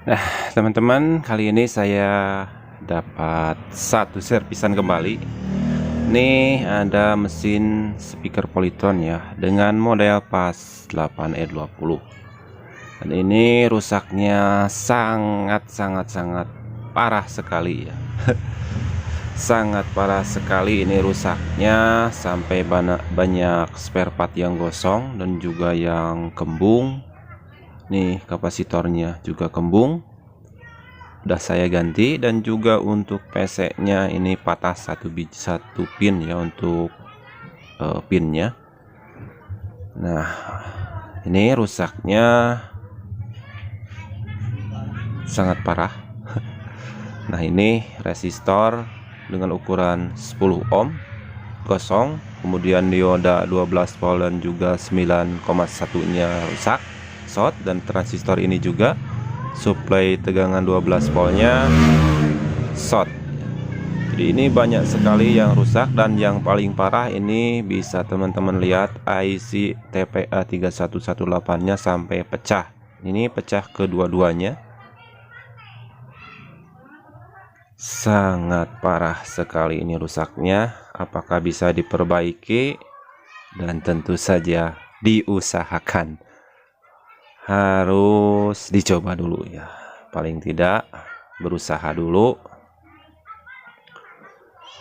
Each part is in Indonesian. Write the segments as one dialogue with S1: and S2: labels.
S1: Nah, teman-teman, kali ini saya dapat satu servisan kembali. Ini ada mesin speaker Polytone ya, dengan model PAS 8E20. Dan ini rusaknya sangat parah sekali ya. Sangat parah sekali ini rusaknya, sampai banyak spare part yang gosong dan juga yang kembung. Nih, kapasitornya juga kembung, udah saya ganti. Dan juga untuk PC nya ini patah satu pin ya, untuk pinnya. Nah, ini rusaknya sangat parah. Nah, ini resistor dengan ukuran 10 ohm kosong, kemudian dioda 12 volt dan juga 9,1 nya rusak short, dan transistor ini juga supply tegangan 12 voltnya short. Jadi ini banyak sekali yang rusak, dan yang paling parah ini bisa teman-teman lihat IC TPA 3118 nya sampai pecah. Ini pecah kedua-duanya. Sangat parah sekali ini rusaknya. Apakah bisa diperbaiki? Dan tentu saja diusahakan. Harus dicoba dulu ya, paling tidak berusaha dulu.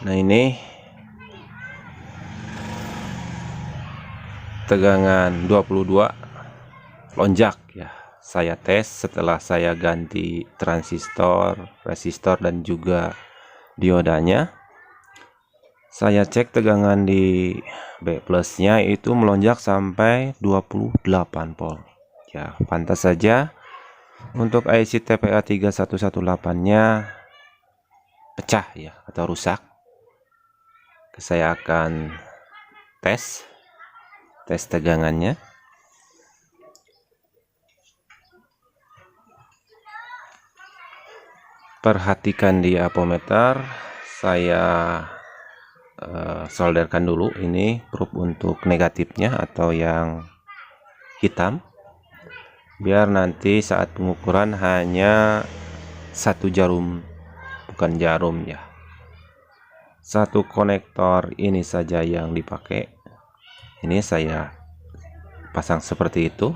S1: Nah, ini tegangan 22 lonjak ya. Saya tes setelah saya ganti transistor, resistor dan juga diodanya. Saya cek tegangan di B plusnya itu melonjak sampai 28 volt ya. Pantas saja untuk IC TPA 3118 nya pecah ya, atau rusak. Saya akan tes tegangannya. Perhatikan di apometer, saya solderkan dulu ini probe untuk negatifnya atau yang hitam, biar nanti saat pengukuran hanya satu jarum, bukan jarum ya, satu konektor ini saja yang dipakai. Ini saya pasang seperti itu,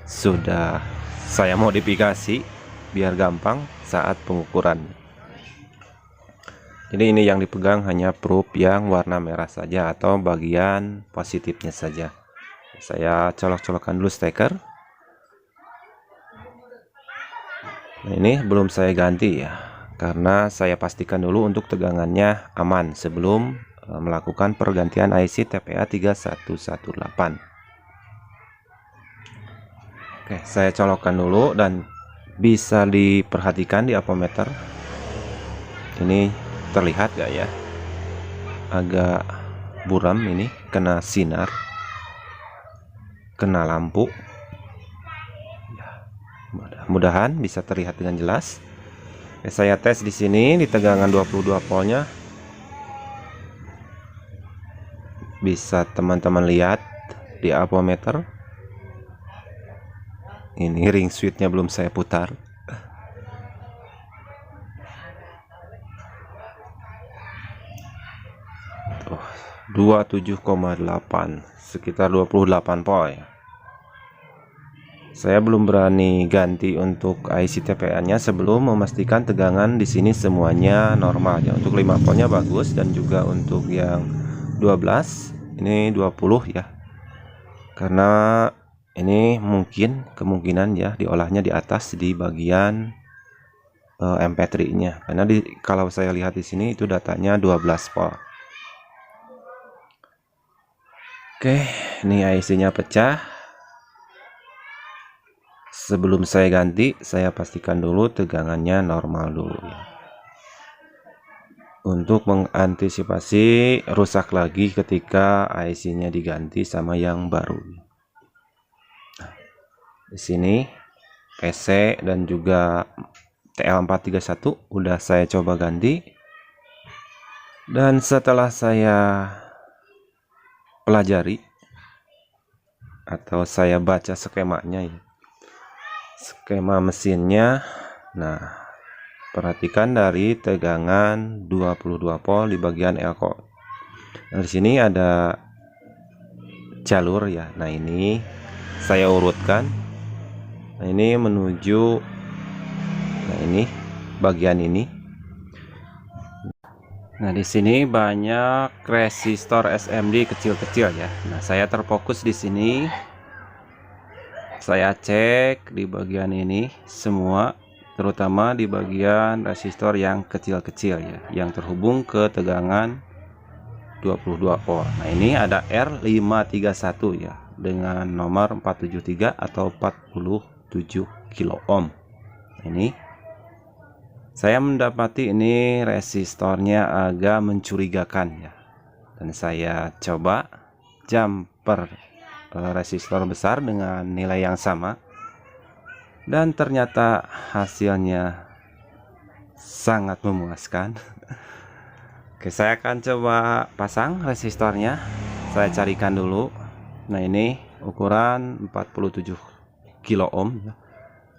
S1: sudah saya modifikasi biar gampang saat pengukuran. Jadi ini yang dipegang hanya probe yang warna merah saja, atau bagian positifnya saja. Saya colok-colokkan dulu steker. Nah, ini belum saya ganti ya, karena saya pastikan dulu untuk tegangannya aman sebelum melakukan pergantian IC TPA 3118. Oke, saya colokkan dulu, dan bisa diperhatikan di apometer ini terlihat gak ya, agak buram, ini kena sinar, kena lampu ya. Mudah-mudahan bisa terlihat dengan jelas. Oke, saya tes di sini di tegangan 22 voltnya. Bisa teman-teman lihat di apometer. Ini ring switchnya belum saya putar. 27,8, sekitar 28 volt ya. Saya belum berani ganti untuk IC TPA nya sebelum memastikan tegangan di sini semuanya normal ya. Untuk 5 voltnya bagus, dan juga untuk yang 12 ini 20 ya, karena ini kemungkinan ya diolahnya di atas di bagian MP3 nya, karena kalau saya lihat di sini itu datanya 12 volt. Oke, ini IC nya pecah. Sebelum saya ganti, saya pastikan dulu tegangannya normal dulu ya, untuk mengantisipasi rusak lagi ketika IC nya diganti sama yang baru. Nah, di sini PC dan juga TL431 udah saya coba ganti, dan setelah saya pelajari atau saya baca skemanya ya, skema mesinnya, Nah, perhatikan dari tegangan 22 volt di bagian elko. Nah, di sini ada jalur ya. Nah, ini saya urutkan. Nah, ini menuju, nah ini bagian ini. Nah, di sini banyak resistor SMD kecil-kecil ya. Nah, saya terfokus di sini. Saya cek di bagian ini semua, terutama di bagian resistor yang kecil-kecil ya, yang terhubung ke tegangan 22 volt. Nah, ini ada R531 ya, dengan nomor 473 atau 47 kilo ohm. Ini saya mendapati ini resistornya agak mencurigakan ya, dan saya coba jumper resistor besar dengan nilai yang sama, dan ternyata hasilnya sangat memuaskan. Oke, saya akan coba pasang resistornya. Saya carikan dulu. Nah, ini ukuran 47 kilo ohm.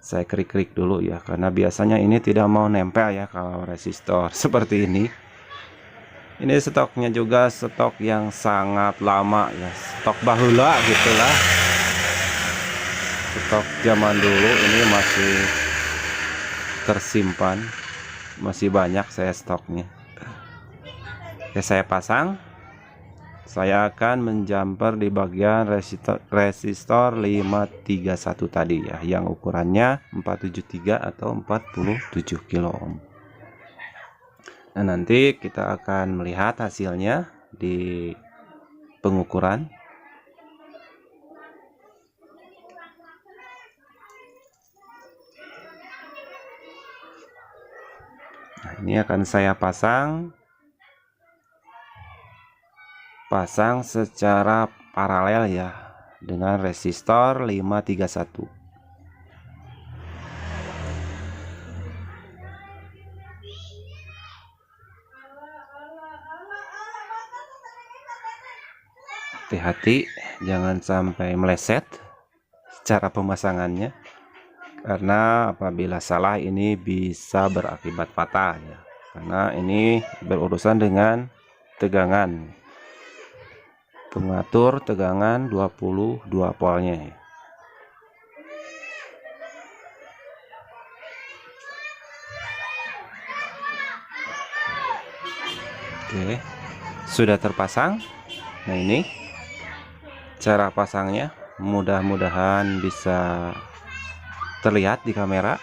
S1: Saya klik-klik dulu ya, karena biasanya ini tidak mau nempel ya kalau resistor seperti ini. Ini stoknya juga stok yang sangat lama ya, stok bahula gitulah. Stok zaman dulu ini masih tersimpan, masih banyak saya stoknya. Oke, saya pasang. Saya akan menjumper di bagian resistor 531 tadi ya, yang ukurannya 473 atau 47 kilo ohm. Nah, nanti kita akan melihat hasilnya di pengukuran. Nah, ini akan saya pasang secara paralel ya, dengan resistor 531. Hati-hati jangan sampai meleset cara pemasangannya, karena apabila salah ini bisa berakibat patah ya, karena ini berurusan dengan tegangan, pengatur tegangan 22 voltnya ya. Oke, sudah terpasang. Nah, ini cara pasangnya, mudah-mudahan bisa terlihat di kamera.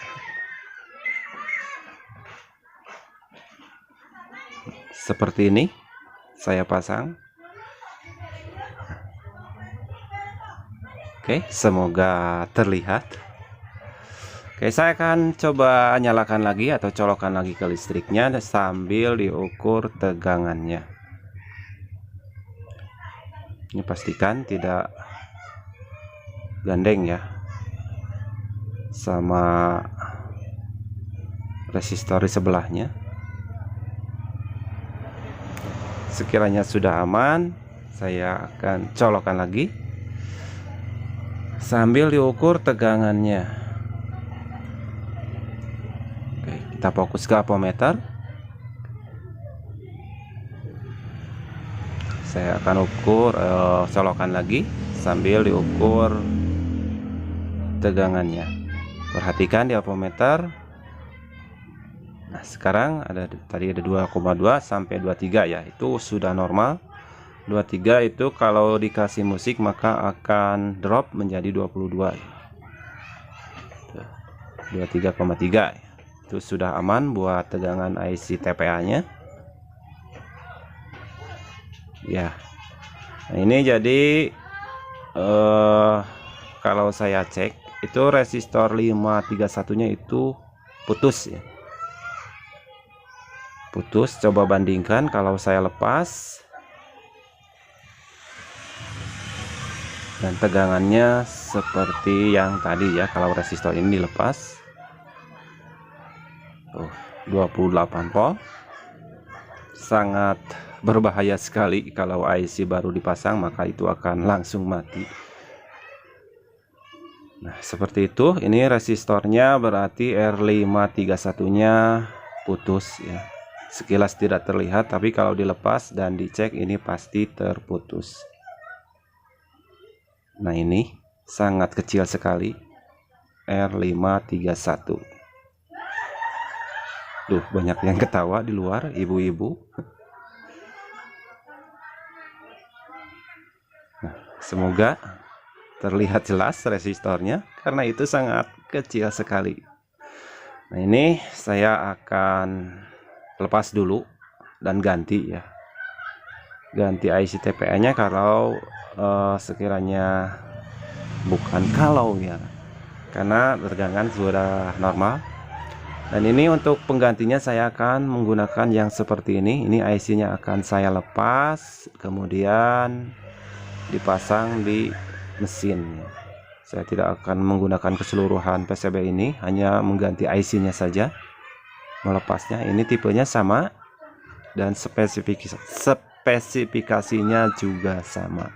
S1: Seperti ini saya pasang. Oke, semoga terlihat. Oke, saya akan coba nyalakan lagi atau colokan lagi ke listriknya sambil diukur tegangannya. Ini pastikan tidak gandeng ya sama resistor di sebelahnya. Sekiranya sudah aman, saya akan colokan lagi sambil diukur tegangannya. Oke, kita fokus ke ampermeter. Saya akan ukur, colokan lagi sambil diukur tegangannya. Perhatikan di ampermeter. Nah, sekarang tadi ada 2,2 sampai 23 ya, itu sudah normal. 23 itu kalau dikasih musik maka akan drop menjadi 22. 23,3 itu sudah aman buat tegangan IC TPA-nya. Ya, nah ini jadi kalau saya cek itu resistor 531-nya itu putus ya, putus. Coba bandingkan kalau saya lepas, dan tegangannya seperti yang tadi ya, kalau resistor ini dilepas 28 volt. Sangat berbahaya sekali kalau IC baru dipasang, maka itu akan langsung mati. Nah, seperti itu. Ini resistornya berarti R531-nya putus ya. Sekilas tidak terlihat, tapi kalau dilepas dan dicek ini pasti terputus. Nah, ini sangat kecil sekali. R531. Duh, banyak yang ketawa di luar, ibu-ibu. Nah, semoga terlihat jelas resistornya karena itu sangat kecil sekali. Nah, ini saya akan lepas dulu dan ganti ya. Ganti IC TPA-nya kalau sekiranya bukan kalau ya. Karena tegangan sudah normal. Dan ini untuk penggantinya saya akan menggunakan yang seperti ini. Ini IC-nya akan saya lepas, kemudian dipasang di mesin. Saya tidak akan menggunakan keseluruhan PCB ini, hanya mengganti IC-nya saja. Melepasnya ini tipenya sama dan spesifikasinya juga sama.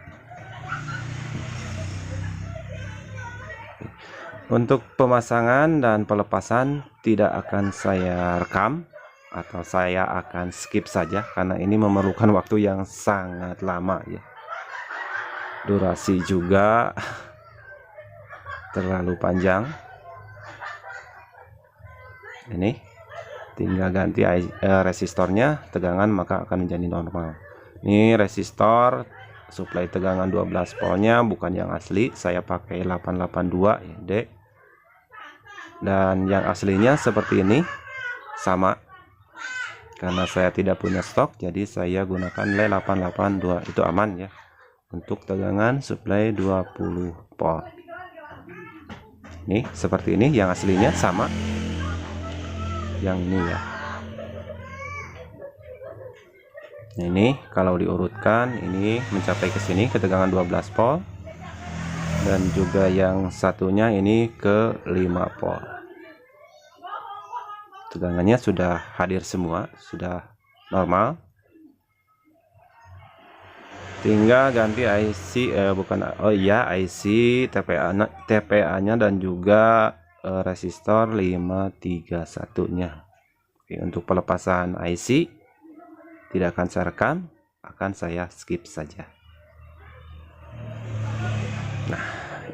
S1: Untuk pemasangan dan pelepasan tidak akan saya rekam atau saya akan skip saja karena ini memerlukan waktu yang sangat lama ya. Durasi juga terlalu panjang. Ini tinggal ganti resistornya, tegangan maka akan menjadi normal. Ini resistor suplai tegangan 12 voltnya bukan yang asli, saya pakai 882 ya, D. Dan yang aslinya seperti ini sama. Karena saya tidak punya stok, jadi saya gunakan L882, itu aman ya. Untuk tegangan suplai 20 volt. Nih seperti ini, yang aslinya sama. Yang ini ya. Nah, ini kalau diurutkan ini mencapai ke sini ke tegangan 12 volt. Dan juga yang satunya ini ke 5 volt. Tegangannya sudah hadir semua, sudah normal. Tinggal ganti IC IC TPA-nya dan juga resistor 531-nya. Oke, untuk pelepasan IC tidak akan saya rekam, akan saya skip saja. Nah,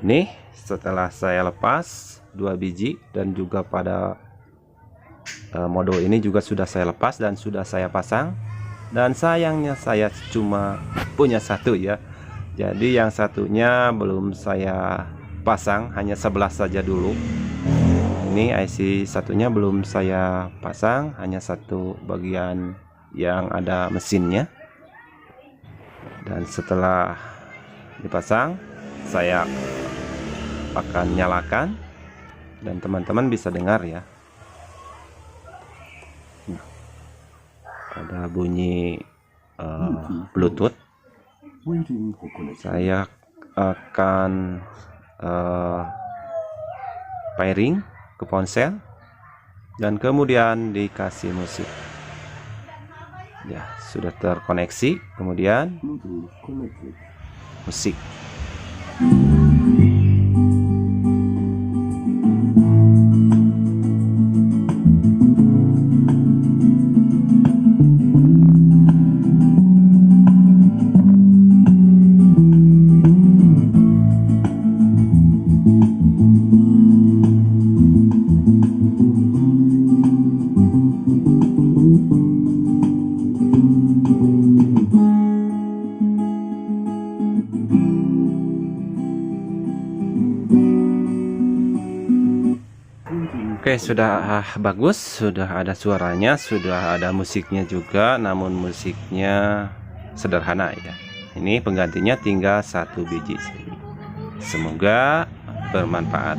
S1: ini setelah saya lepas 2 biji dan juga pada modul ini juga sudah saya lepas dan sudah saya pasang. Dan sayangnya saya cuma punya satu ya. Jadi yang satunya belum saya pasang, hanya 11 saja dulu. Ini IC satunya belum saya pasang, hanya satu bagian yang ada mesinnya. Dan setelah dipasang, saya akan nyalakan dan teman-teman bisa dengar ya. Ada bunyi Bluetooth. Saya akan pairing ke ponsel dan kemudian dikasih musik ya, sudah terkoneksi, kemudian musik. Oke, sudah bagus, sudah ada suaranya, sudah ada musiknya juga, namun musiknya sederhana ya. Ini penggantinya tinggal 1 biji. Semoga bermanfaat.